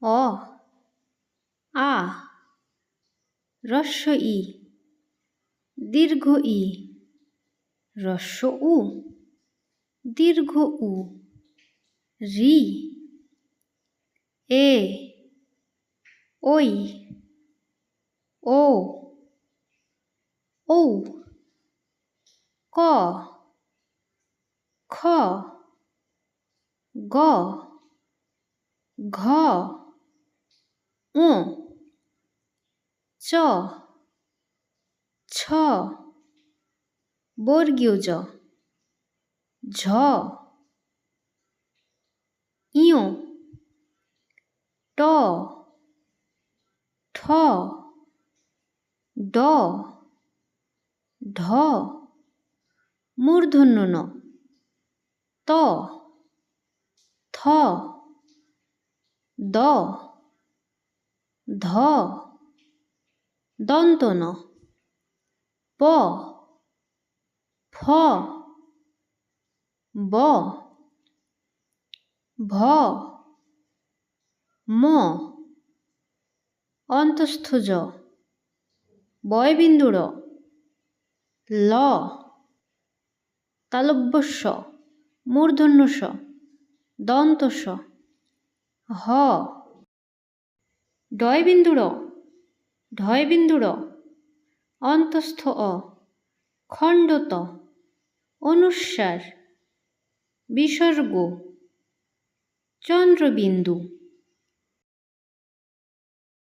অ আ হ্রস্ব ই দীর্ঘ ই হ্রস্ব উ দীর্ঘ উ রি এ ওই ও ঔ ক খ গ ঘ ঙ চ ছ বর্গীয় জ ঝ ইয় ট ঠ ড ঢ মূর্ধন্য ণ ত থ দ ধ দন্ত ন প ফ ব ভ ম অন্তস্থ জ বয়বিন্দু র ল তালব্য শ মূর্ধন্য ষ দন্ত স হ ডয়বিন্দু র ঢয়বিন্দু র অন্তস্থ অ খণ্ড ত অনুস্বার বিসর্গ চন্দ্রবিন্দু।